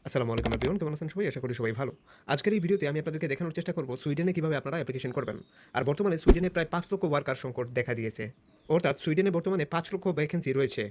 আসসালামু আলাইকুম এভরিওয়ান, কেমন আছেন সবাই? আশা করি সবাই ভালো। আজকের এই ভিডিওতে আমি আপনাদেরকে দেখানোর চেষ্টা করব সুইডেনে কিভাবে আপনারা অ্যাপ্লিকেশন করবেন। আর বর্তমানে সুইডেনে প্রায় ৫ লক্ষ ওয়ার্কার সংকট দেখা দিয়েছে। অর্থাৎ সুইডেনে বর্তমানে ৫ লক্ষ ভ্যাকেন্সি রয়েছে।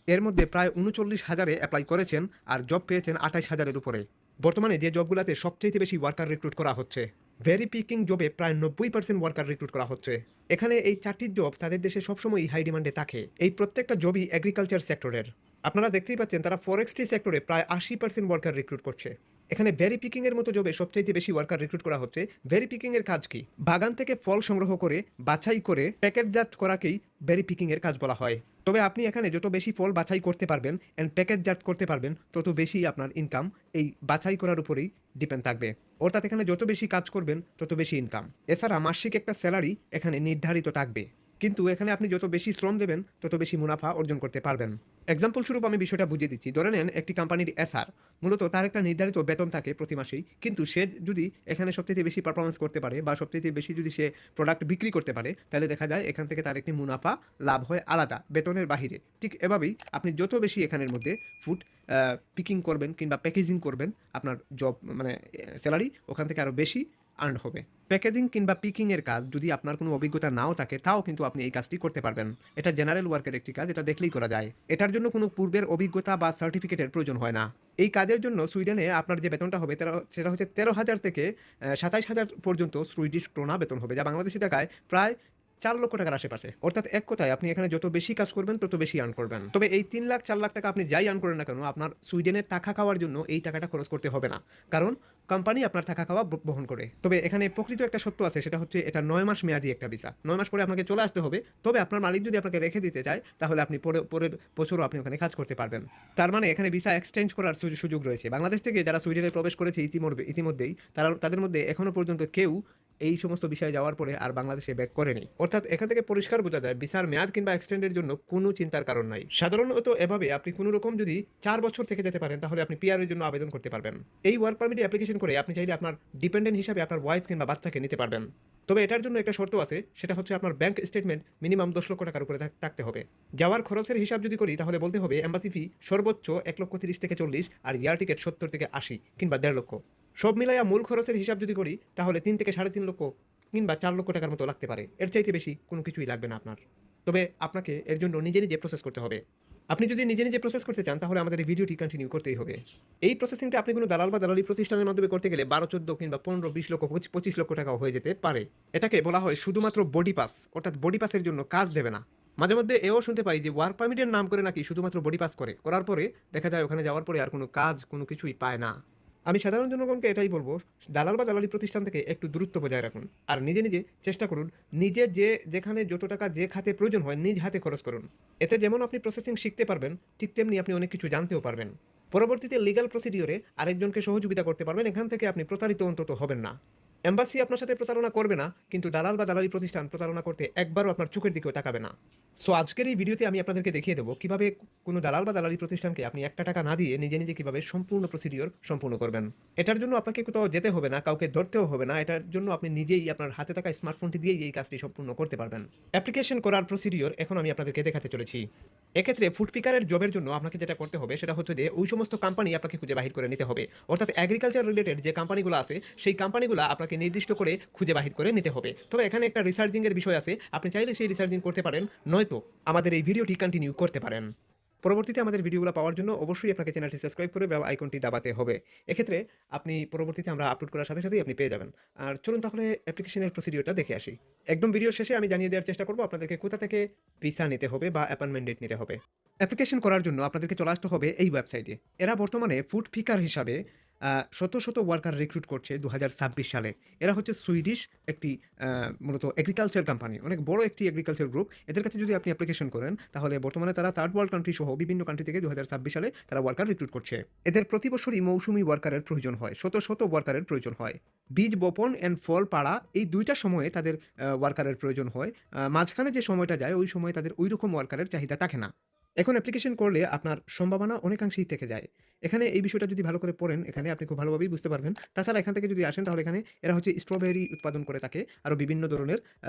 এর মধ্যে প্রায় ৩৯,০০০ এপ্লাই করেছেন আর জব পেয়েছেন ২৮,০০০-এর উপরে। বর্তমানে যে জবগুলাতে সবচাইতে বেশি ওয়ার্কার রিক্রুট করা হচ্ছে, ভেরি পিকিং জবে প্রায় ৯০% ওয়ার্কার রিক্রুট করা হচ্ছে। এখানে এই ৪টি জব তাদের দেশে সবসময়ই হাই ডিমান্ডে থাকে। এই প্রত্যেকটা জবই এগ্রিকালচার সেক্টরের। আপনারা দেখতেই পাচ্ছেন তারা ফরেস্ট্রি সেক্টরে প্রায় ৮০% ওয়ার্কার রিক্রুট করছে। এখানে বেরি পিকিং এর মতো জবে সবচাইতে বেশি ওয়ার্কার রিক্রুট করা হচ্ছে। বেরি পিকিং এর কাজ কি? বাগান থেকে ফল সংগ্রহ করে, বাছাই করে প্যাকেটজাত করাকেই বেরি পিকিং এর কাজ বলা হয়। তবে আপনি এখানে যত বেশি ফল বাছাই করতে পারবেন এন্ড প্যাকেটজাত করতে পারবেন, তত বেশি আপনার ইনকাম এই বাছাই করার উপরেই ডিপেন্ড থাকবে। অর্থাৎ এখানে যত বেশি কাজ করবেন তত বেশি ইনকাম। এছাড়া মাসিক একটা স্যালারি এখানে নির্ধারিত থাকবে। কিন্তু এখানে আপনি যত বেশি শ্রম দেবেন তত বেশি মুনাফা অর্জন করতে পারবেন। এক্সাম্পল স্বরূপ আমি বিষয়টা বুঝিয়ে দিচ্ছি। ধরে নেন একটি কোম্পানির এসআর, মূলত তার একটা নির্ধারিত বেতন থাকে প্রতি মাসেই। কিন্তু সে যদি এখানে সবচাইতে বেশি পারফরম্যান্স করতে পারে বা সবচাইতে বেশি যদি সে প্রোডাক্ট বিক্রি করতে পারে, তাহলে দেখা যায় এখান থেকে তার একটি মুনাফা লাভ হয় আলাদা, বেতনের বাহিরে। ঠিক এভাবেই আপনি যত বেশি এখানের মধ্যে ফুড পিকিং করবেন কিংবা প্যাকেজিং করবেন, আপনার জব মানে স্যালারি ওখান থেকে আরও বেশি আর্ন হবে। প্যাকেজিং কিংবা পিকিং এর কাজ যদি আপনার কোনো অভিজ্ঞতা নাও থাকে, তাও কিন্তু আপনি এই কাজটি করতে পারবেন। এটা জেনারেল ওয়ার্কের একটি কাজ, এটা দেখলেই করা যায়। এটার জন্য কোনো পূর্বের অভিজ্ঞতা বা সার্টিফিকেটের প্রয়োজন হয় না। এই কাজের জন্য সুইডেনে আপনার যে বেতনটা হবে সেটা হচ্ছে ১৩,০০০ থেকে ২৭,০০০ পর্যন্ত সুইডিশ ক্রোনা বেতন হবে, যা বাংলাদেশী টাকায় প্রায় ৪ লক্ষ টাকার আশেপাশে। অর্থাৎ এক কথায় আপনি এখানে যত বেশি কাজ করবেন তত বেশি আর্ন করবেন। তবে এই ৩ লাখ ৪ লাখ টাকা আপনি যাই আর্ন করেন না কেন, আপনার সুইডেনে থাকা খাওয়ার জন্য এই টাকাটা খরচ করতে হবে না। কারণ কোম্পানি আপনার থাকা খাওয়া বহন করে। তবে এখানে প্রকৃত একটা সত্য আছে, সেটা হচ্ছে এটা ৯ মাস মেয়াদি একটা ভিসা। ৯ মাস পরে আপনাকে চলে আসতে হবে। তবে আপনার মালিক যদি আপনাকে রেখে দিতে চায়, তাহলে আপনি পরের বছরও আপনি ওখানে কাজ করতে পারবেন। তার মানে এখানে ভিসা এক্সচেঞ্জ করার সুযোগ রয়েছে। বাংলাদেশ থেকে যারা সুইডেনে প্রবেশ করেছে ইতিমধ্যেই তাদের মধ্যে এখনো পর্যন্ত কেউ এই সমস্ত বিষয়ে যাওয়ার পরে আর বাংলাদেশে ব্যাক করেনি। অর্থাৎ এখান থেকে পরিষ্কার বোঝা যায় ভিসার মেয়াদ কিংবা এক্সটেন্ডের জন্য কোনো চিন্তার কারণ নাই। সাধারণত এভাবে আপনি কোনো রকম যদি ৪ বছর থেকে যেতে পারেন, তাহলে আপনি পিআর এর জন্য আবেদন করতে পারবেন। এই ওয়ার্ক পারমিটে অ্যাপ্লিকেশন করে আপনি চাইলে আপনার ডিপেন্ডেন্ট হিসাবে আপনার ওয়াইফ কিংবা বাচ্চাকে নিতে পারবেন। তবে এটার জন্য একটা শর্ত আছে, সেটা হচ্ছে আপনার ব্যাংক স্টেটমেন্ট মিনিমাম ১০ লক্ষ টাকার উপরে থাকতে হবে। যাওয়ার খরচের হিসাব যদি করি, তাহলে বলতে হবে এম্বাসি ফি সর্বোচ্চ ১,৩০,০০০ থেকে ৪০, আর এয়ার টিকেট ৭০ থেকে ৮০ কিংবা ১.৫ লক্ষ। সব মিলাইয়া মূল খরচের হিসাব যদি করি, তাহলে ৩ থেকে ৩.৫ লক্ষ কিংবা ৪ লক্ষ টাকার মতো লাগতে পারে। এর চাইতে বেশি কোনো কিছুই লাগবে না আপনার। তবে আপনাকে এর জন্য নিজে প্রসেস করতে হবে। আপনি যদি নিজে প্রসেস করতে চান, তাহলে আমাদের এই ভিডিওটি কন্টিনিউ করতেই হবে। এই প্রসেসিংটা আপনি কোনো দালাল বা দালালি প্রতিষ্ঠানের মাধ্যমে করতে গেলে ১২, ১৪ কিংবা ১৫, ২০ লক্ষ, ২৫ লক্ষ টাকাও হয়ে যেতে পারে। এটাকে বলা হয় শুধুমাত্র বডি পাস, অর্থাৎ বডি পাসের জন্য কাজ দেবে না। মাঝে মধ্যে এও শুনতে পাই যে ওয়ার্ক পারমিটের নাম করে নাকি শুধুমাত্র বডি পাস করার পরে দেখা যায় ওখানে যাওয়ার পরে আর কোনো কাজ কোনো কিছুই পায় না। আমি সাধারণ জনগণকে এটাই বলবো, দালাল বা দালালি প্রতিষ্ঠান থেকে একটু দূরত্ব বজায় রাখুন। আর নিজে চেষ্টা করুন, নিজের যেখানে যত টাকা যে খাতে প্রয়োজন হয় নিজ হাতে খরচ করুন। এতে যেমন আপনি প্রসেসিং শিখতে পারবেন, ঠিক তেমনি আপনি অনেক কিছু জানতেও পারবেন। পরবর্তীতে লিগ্যাল প্রসিডিওরে আরেকজনকে সহযোগিতা করতে পারবেন। এখান থেকে আপনি প্রতারিত অন্তত হবেন না। এম্বাসি আপনার সাথে প্রতারণা করবে না, কিন্তু দালাল বা দালালি প্রতিষ্ঠান প্রতারণা করতে একবারও আপনার চোখের দিকেও তাকাবে না। সো আজকের এই ভিডিওতে আমি আপনাদেরকে দেখিয়ে দেবো কিভাবে কোনো দালাল বা দালালি প্রতিষ্ঠানকে আপনি একটা টাকা না দিয়ে নিজে কিভাবে সম্পূর্ণ প্রসিডিওর সম্পূর্ণ করবেন। এটার জন্য আপনাকে কোথাও যেতে হবে না, কাউকে ধরতেও হবে না। এটার জন্য আপনি নিজেই আপনার হাতে থাকা স্মার্টফোনটি দিয়েই এই কাজটি সম্পূর্ণ করতে পারবেন। অ্যাপ্লিকেশন করার প্রসিডিওর এখন আমি আপনাদেরকে দেখাতে চলেছি। এক্ষেত্রে ফুড পিকারের জবের জন্য আপনাকে যেটা করতে হবে, সেটা হচ্ছে যে ওই সমস্ত কোম্পানি আপনাকে খুঁজে বাহির করে নিতে হবে। অর্থাৎ এগ্রিকালচার রিলেটেড যে কোম্পানিগুলো আছে, সেই কোম্পানিগুলো আপনাকে নির্দিষ্ট করে খুঁজে বাহির করে নিতে হবে। তবে এখানে একটা রিসার্চিং এর বিষয় আছে, আপনি চাইলে সেই রিসার্চিং করতে পারেন, নয়তো আমাদের এই ভিডিওটি কন্টিনিউ করতে পারেন। পরবর্তীতে আমাদের ভিডিওগুলো পাওয়ার জন্য অবশ্যই আপনাকে চ্যানেলটি সাবস্ক্রাইব করে বেল আইকনটি দাবাতে হবে। এক্ষেত্রে আপনি পরবর্তীতে আমরা আপলোড করার সাথেই আপনি পেয়ে যাবেন। আর চলুন তাহলে অ্যাপ্লিকেশনের প্রসিডিওরটা দেখে আসি। একদম ভিডিওর শেষে আমি জানিয়ে দেওয়ার চেষ্টা করব আপনাদেরকে কোথা থেকে ভিসা নিতে হবে বা অ্যাপয়েন্টমেন্ট ডেট নিতে হবে। অ্যাপ্লিকেশন করার জন্য আপনাদেরকে চলে আসতে হবে এই ওয়েবসাইটে। এরা বর্তমানে ফুড পিকার হিসাবে শত ওয়ার্কার রিক্রুট করছে ২০২৬ সালে। এরা হচ্ছে সুইডিশ একটি মূলত এগ্রিকালচার কোম্পানি, অনেক বড় একটি এগ্রিকালচার গ্রুপ। এদের কাছে যদি আপনি অ্যাপ্লিকেশন করেন, তাহলে বর্তমানে তারা থার্ড ওয়ার্ল্ড কান্ট্রি সহ বিভিন্ন কান্ট্রি থেকে ২০২৬ সালে তারা ওয়ার্কার রিক্রুট করছে। এদের প্রতি বছরই মৌসুমি ওয়ার্কারের প্রয়োজন হয়, শত ওয়ার্কারের প্রয়োজন হয়। বীজ বপন অ্যান্ড ফল পাড়া এই ২ টা সময়ে তাদের ওয়ার্কারের প্রয়োজন হয়। মাঝখানে যে সময়টা যায়, ওই সময়ে তাদের ঐরকম ওয়ার্কারের চাহিদা থাকে না। এখন অ্যাপ্লিকেশন করলে আপনার সম্ভাবনা অনেকাংশেই থেকে যায়। এখানে এই বিষয়টা যদি ভালো করে পড়েন, এখানে আপনি খুব ভালোভাবেই বুঝতে পারবেন। তাছাড়া এখান থেকে যদি আসেন, তাহলে এখানে এরা হচ্ছে স্ট্রবেরি উৎপাদন করে থাকে, আরও বিভিন্ন ধরনের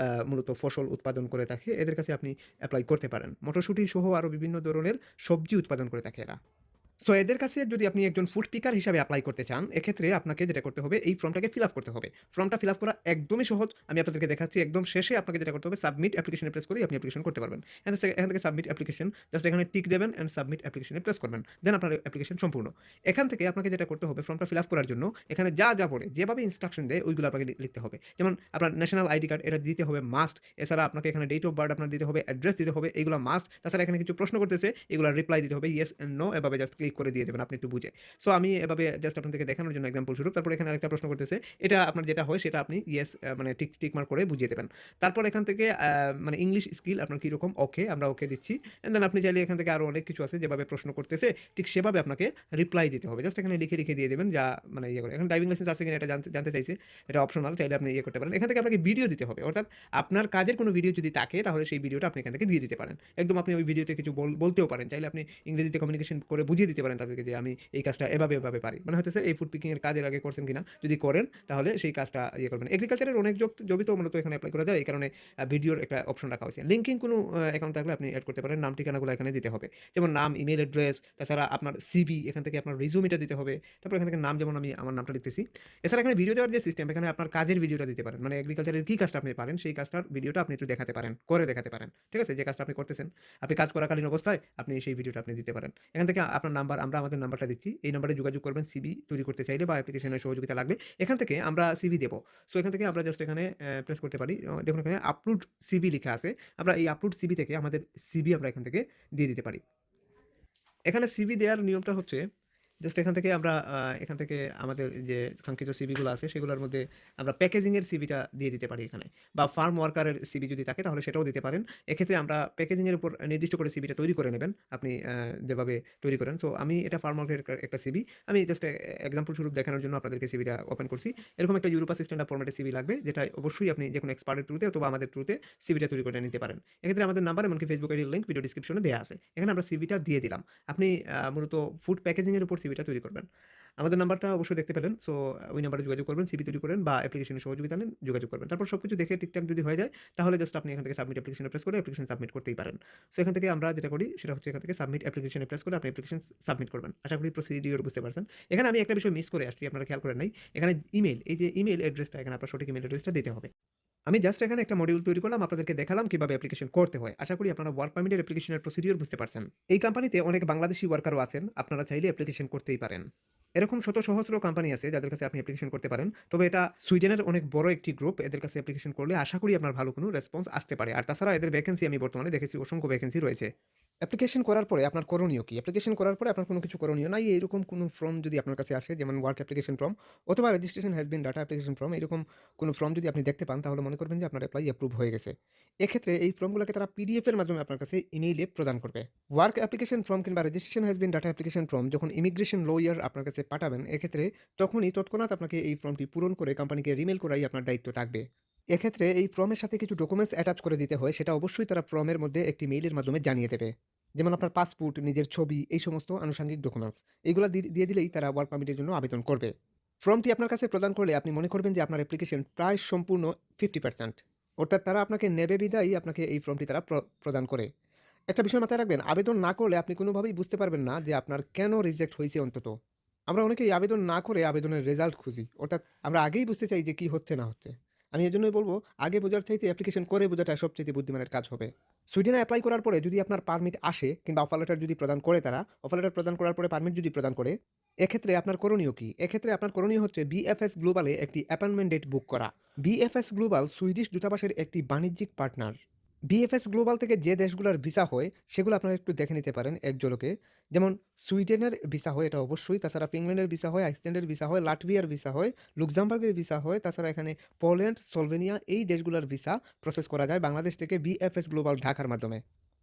মূলত ফসল উৎপাদন করে থাকে। এদের কাছে আপনি এপ্লাই করতে পারেন। মটরশুঁটি সহ আরও বিভিন্ন ধরনের সবজি উৎপাদন করে থাকে এরা। সো এদের কাছে যদি আপনি একজন ফুড পিকার হিসাবে এপ্লাই করতে চান, এক্ষেত্রে আপনাকে যেটা করতে হবে এই ফর্মটাকে ফিল আপ করতে হবে। ফর্মটা ফিল আপ করা একদমই সহজ। আমি আপনাদেরকে দেখাচ্ছি একদম শেষে আপনাকে যেটা করতে হবে সাবমিট অ্যাপ্লিকেশনে প্রেস করেই আপনি অ্যাপ্লিকেশন করতে পারবেন। এখান থেকে সাবমিট অ্যাপ্লিকেশন জাস্ট এখানে টিক দেবেন অ্যান্ড সাবমিট অ্যাপ্লিকেশনে প্রেস করবেন। দেন আপনার অ্যাপ্লিকেশন সম্পূর্ণ। এখান থেকে আপনাকে যেটা করতে হবে ফর্মটা ফিল আপ করার জন্য এখানে যা বলে যেভাবে ইনস্ট্রাকশন দেয় ওইগুলো আপনাকে লিখতে হবে। যেমন আপনার ন্যাশনাল আইডি কার্ড এটা দিতে হবে মাস্ট। এছাড়া আপনাকে এখানে ডেট অফ বার্থ আপনার দিতে হবে, অ্যাড্রেস দিতে হবে, এগুলো মাস্ট। তাছাড়া এখানে কিছু প্রশ্ন করতেছে, এগুলোর রিপ্লাই দিতে হবে ইয়েস অ্যান্ড নো এভাবে জাস্ট ক্লিক করে দিয়ে দেবেন আপনি একটু বুঝে। সো আমি এভাবে জাস্ট আপনাদেরকে দেখানোর জন্য এক্সাম্পল স্বরূপ তারপর এখানে আরেকটা প্রশ্ন করতেছে। এটা আপনার যেটা হয় সেটা আপনি ইয়েস মানে টিক মার্ক করে বুঝিয়ে দেবেন। তারপর এখান থেকে মানে ইংলিশ স্কিল আপনার কিরকম ওকে, আমরা ওকে দিচ্ছি। অ্যান্ড দেন আপনি চাইলে এখান থেকে আরও অনেক কিছু আছে যেভাবে প্রশ্ন করতেছে ঠিক সেভাবে আপনাকে রিপ্লাই দিতে হবে। জাস্ট এখানে লিখে দিয়ে দেবেন যা মানে ইয়ে করে। এখন ড্রাইভিং লাইসেন্স আছে কিনা এটা জানতে চাইছে। এটা অপশনাল, চাইলে আপনি ইয়ে করতে পারেন। এখান থেকে আপনাকে ভিডিও দিতে হবে। অর্থাৎ আপনার কাজের কোনো ভিডিও যদি থাকে তাহলে সেই ভিডিওটা আপনি এখান থেকে দিয়ে দিতে পারেন। একদম আপনি ওই ভিডিওতে কিছু বলতেও পারেন। চাইলে আপনি ইংরেজিতে কমিউনিকেশন করে বুঝিয়ে দিতে পারেন তাদেরকে যে আমি এই কাজটা এভাবে পারি। মানে হতেছে এই ফুড পিকিং এর কাজের আগে করছেন কিনা, যদি করেন তাহলে সেই কাজটা ইয়ে করবেন। এগ্রিকালচারের অনেক জবই তো মূলত এখানে এপ্লাই করা যায়, এই কারণে ভিডিওর একটা অপশন রাখা হয়েছে। লিঙ্কিং কোনো অ্যাকাউন্ট থাকলে আপনি অ্যাড করতে পারেন, নাম ঠিকানাগুলো এখানে দিতে হবে। যেমন নাম, ইমেল অ্যাড্রেস, তাছাড়া আপনার সিভি, এখান থেকে আপনার রিজুমিটা দিতে হবে। তারপর এখান থেকে নাম, যেমন আমি আমার নামটা লিখতেছি। এছাড়া এখানে ভিডিও দেওয়ার যে সিস্টেম, এখানে আপনার কাজের ভিডিওটা দিতে পারেন। মানে এগ্রিকালচারের কী কাজটা আপনি পারেন সেই কাজটার ভিডিওটা আপনি একটু দেখাতে পারেন, করে দেখাতে পারেন। ঠিক আছে? যে কাজটা আপনি করতেছেন, আপনি কাজ করাকালীন অবস্থায় আপনি সেই ভিডিওটা আপনি দিতে পারেন। এখান থেকে আপনার নাম্বার, আমরা আমাদের নাম্বারটা দিচ্ছি। এই নাম্বারে যোগাযোগ করবেন সিভি তৈরি করতে চাইলে বা অ্যাপ্লিকেশনের সহযোগিতা লাগবে। এখান থেকে আমরা সিভি দেব। সো এখান থেকে আমরা জাস্ট এখানে প্রেস করতে পারি। দেখুন এখানে আপলোড সিভি লিখা আছে। আমরা এই আপলোড সিভি থেকে আমাদের সিভি আমরা এখান থেকে দিয়ে দিতে পারি। এখানে সিভি দেওয়ার নিয়মটা হচ্ছে জাস্ট এখান থেকে আমাদের যে কাঙ্ক্ষিত সিভিগুলো আছে সেগুলোর মধ্যে আমরা প্যাকেজিংয়ের সিভিটা দিয়ে দিতে পারি এখানে, বা ফার্ম ওয়ার্কারের সিভি যদি থাকে তাহলে সেটাও দিতে পারেন। এক্ষেত্রে আমরা প্যাকেজিংয়ের উপর নির্দিষ্ট করে সিভিটা তৈরি করে নেবেন আপনি যেভাবে তৈরি করেন। সো আমি এটা ফার্ম ওয়ার্কের একটা সিভি, আমি জাস্ট এক্সাম্পল স্বরূপ দেখানোর জন্য আপনাদেরকে সিভিটা ওপেন করছি। এরকম একটা ইউরোপা স্ট্যান্ডার্ড ফরম্যাটের সিভি লাগবে, যেটা অবশ্যই আপনি যেকোনো এক্সপার্টের থ্রুতে অথবা আমাদের থ্রুতে সিভিটা তৈরি করে নিতে পারেন। এক্ষেত্রে আমাদের নাম্বার এমনকি ফেসবুক আইডির লিঙ্ক ভিডিও ডিসক্রিপশনে দেওয়া আছে। এখানে আমরা সিভিটা দিয়ে দিলাম। আপনি মূলত ফুড প্যাকেজিংয়ের উপর সিভিটা তৈরি করবেন। আমাদের নাম্বারটা অবশ্যই দেখতে পেলেন। সো ওই নাম্বারে যোগাযোগ করবেন, সিভি তৈরি করেন বা অ্যাপ্লিকেশনের সহযোগিতা নেন, যোগাযোগ করবেন। তারপর সবকিছু দেখে ঠিকঠাক যদি হয়ে যায় তাহলে জাস্ট আপনি এখান থেকে সাবমিট অ্যাপ্লিকেশনে প্রেস করে অ্যাপ্লিকেশন সাবমিট করতেই পারেন। সো এখান থেকে আমরা যেটা করি সেটা হচ্ছে এখান থেকে সাবমিট অ্যাপ্লিকেশনে প্রেস করে আপনি অ্যাপ্লিকেশন সাবমিট করবেন। আশা করি প্রসিডিওর বুঝতে পারছেন। এখানে আমি একটা বিষয় মিস করে আসছি, আপনারা খেয়াল করেন নাই। এখানে ইমেইল, এই যে ইমেইল অ্যাড্রেসটা, এখানে আপনার সঠিক ইমেইল অ্যাড্রেসটা দিতে হবে। আমি জাস্ট এখানে একটা মডিউল তৈরি করলাম, আপনাদেরকে দেখালাম কিভাবে অ্যাপ্লিকেশন করতে হয়। আশা করি আপনারা ওয়ার্ক পারমিটের অ্যাপ্লিকেশনের প্রসিডিওর বুঝতে পারছেন। এই কোম্পানিতে অনেক বাংলাদেশি ওয়ার্কারও আছেন, আপনারা চাইলে অ্যাপ্লিকেশন করতেই পারেন। এরকম শত সহস্র কোম্পানি আছে যাদের কাছে আপনি অ্যাপ্লিকেশন করতে পারেন। তবে এটা সুইডেনের অনেক বড় একটি গ্রুপ, এদের কাছে অ্যাপ্লিকেশন করলে আশা করি আপনার ভালো কোনো রেসপন্স আসতে পারে। আর তাছাড়া এদের ভ্যাকেন্সি আমি বর্তমানে দেখেছি, অসংখ্য ভ্যাকেন্সি রয়েছে। অ্যাপ্লিকেশন করার পরে আপনার করণীয় কি? অ্যাপ্লিকেশন করার পরে আপনার কোনো কিছু করণীয় নাই। এরকম কোনো ফর্ম যদি আপনার কাছে আসে, যেমন ওয়ার্ক অ্যাপ্লিকেশন ফর্ম অথবা registration has been data application form, এরকম কোনো ফর্ম যদি আপনি দেখতে পান তাহলে মনে করবেন যে আপনার অ্যাপ্লাই অ্যাপ্রুভ হয়ে গেছে। এক্ষেত্রে এই ফর্মগুলোকে তারা পিডিএফ এর মাধ্যমে আপনার কাছে ইমেইলে প্রদান করবে। ওয়ার্ক অ্যাপ্লিকেশন ফর্ম কিংবা registration has been data application form যখন ইমিগ্রেশন লয়ার আপনার কাছে পাঠাবেন, এক্ষেত্রে তখনই তৎক্ষণাৎ আপনাকে এই ফর্মটি পূরণ করে কোম্পানিকে রিমেইল করাই আপনার দায়িত্ব থাকবে। এক্ষেত্রে এই ফর্মের সাথে কিছু ডকুমেন্টস অ্যাটাচ করে দিতে হয়, সেটা অবশ্যই তারা ফর্মের মধ্যে একটি মেইলের মাধ্যমে জানিয়ে দেবে। যেমন আপনার পাসপোর্ট, নিজের ছবি, এই সমস্ত আনুষঙ্গিক ডকুমেন্টস। এইগুলা দিয়ে দিলেই তারা ওয়ার্ক পারমিটের জন্য আবেদন করবে। ফর্মটি আপনার কাছে প্রদান করলে আপনি মনে করবেন যে আপনার অ্যাপ্লিকেশন প্রায় সম্পূর্ণ 50%। অর্থাৎ তারা আপনাকে নেবে বিদায়ী আপনাকে এই ফর্মটি তারা প্রদান করে। একটা বিষয় মাথায় রাখবেন, আবেদন না করলে আপনি কোনোভাবেই বুঝতে পারবেন না যে আপনার কেন রিজেক্ট হইছে অন্তত। আমরা অনেকেই আবেদন না করে আবেদনের রেজাল্ট খুঁজি। অর্থাৎ আমরা আগেই বুঝতে চাই যে কি হচ্ছে না হচ্ছে। আমি এজন্যই বলব, আগে বোঝার চাইতে অ্যাপ্লিকেশন করে বোঝাটা সবচাইতে বুদ্ধিমানের কাজ হবে। সুইডেনে এপ্লাই করার পরে যদি আপনার পারমিট আসে কিংবা অফার লেটার যদি প্রদান করে তারা, অফার লেটার প্রদান করার পরে পারমিট যদি প্রদান করে, এক্ষেত্রে আপনার করণীয় কি? এক্ষেত্রে আপনার করণীয় হচ্ছে বিএফএস গ্লোবালে একটি অ্যাপয়েন্টমেন্ট ডেট বুক করা। বিএফএস গ্লোবাল সুইডিশ দূতাবাসের একটি বাণিজ্যিক পার্টনার। বিএফএস গ্লোবাল থেকে যে দেশগুলোর ভিসা হয় সেগুলো আপনারা একটু দেখে নিতে পারেন এক ঝলকে। যেমন সুইডেনের ভিসা হয়, এটা অবশ্যই। তাছাড়া ফিনল্যান্ডের ভিসা হয়, আইসল্যান্ডের ভিসা হয়, লাটভিয়ার ভিসা হয়, লুক্সেমবার্গের ভিসা হয়। তাছাড়া এখানে পোল্যান্ড, স্লোভেনিয়া এই দেশগুলোর ভিসা প্রসেস করা যায় বাংলাদেশ থেকে বিএফএস গ্লোবাল ঢাকার মাধ্যমে।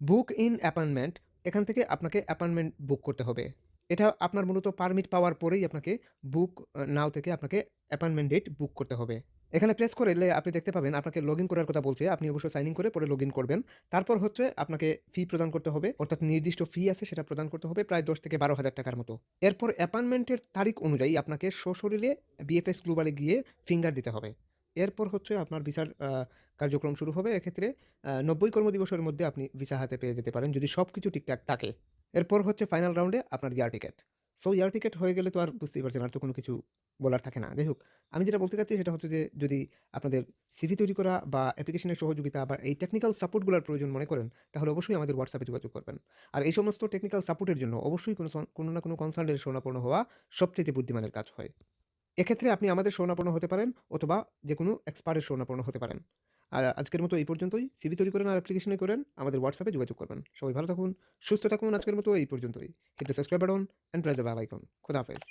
বুক ইন অ্যাপয়েন্টমেন্ট, এখান থেকে আপনাকে অ্যাপয়েন্টমেন্ট বুক করতে হবে। এটা আপনার মূলত পারমিট পাওয়ার পরেই আপনাকে বুক নাও থেকে আপনাকে অ্যাপয়েন্টমেন্ট ডেট বুক করতে হবে। এখানে প্রেস করলে আপনি দেখতে পাবেন আপনাকে লগইন করার কথা বলছে। আপনি অবশ্যই সাইন ইন করে পরে লগইন করবেন। তারপর হচ্ছে আপনাকে ফি প্রদান করতে হবে। অর্থাৎ নির্দিষ্ট ফি আছে সেটা প্রদান করতে হবে প্রায় ১০ থেকে ১২,০০০ টাকার মতো। এরপর অ্যাপয়েন্টমেন্টের তারিখ অনুযায়ী আপনাকে সশরীরে বিএফএস গ্লোবালে গিয়ে ফিঙ্গার দিতে হবে। এরপর হচ্ছে আপনার ভিসার কার্যক্রম শুরু হবে। এক্ষেত্রে ৯০ কর্মদিবসের মধ্যে আপনি ভিসা হাতে পেয়ে যেতে পারেন যদি সবকিছু ঠিকঠাক থাকে। এরপর হচ্ছে ফাইনাল রাউন্ডে আপনার air ticket. So air ticket হয়ে গেলে তো আর বুঝতেই পারছেন আর তো কোনো কিছু বলার থাকে না। যাই হোক, আমি যেটা বলতে চাচ্ছি সেটা হচ্ছে যে যদি আপনাদের সিভি তৈরি করা বা অ্যাপ্লিকেশনের সহযোগিতা বা এই টেকনিক্যাল সাপোর্ট গুলার প্রয়োজন মনে করেন, তাহলে অবশ্যই আমাদের WhatsApp এ যোগাযোগ করবেন। আর এই সমস্ত টেকনিক্যাল সাপোর্টের জন্য অবশ্যই কোনো না কোনো কনসাল্টেন্টের শরণাপন্ন হওয়া সবচাইতে বুদ্ধিমানের কাজ হয়। এক্ষেত্রে আপনি আমাদের শরণাপন্ন হতে পারেন অথবা যেকোনো এক্সপার্টের শরণাপন্ন হতে পারেন। আজকের মতো এই পর্যন্তই। সিভি তৈরি করেন আর অ্যাপ্লিকেশনে করেন, আমাদের WhatsApp এ যোগাযোগ করবেন। সবাই ভালো থাকুন, সুস্থ থাকুন। আজকের মতো এই পর্যন্তই। Hit the subscribe button and press the bell icon. খোদা হাফেজ।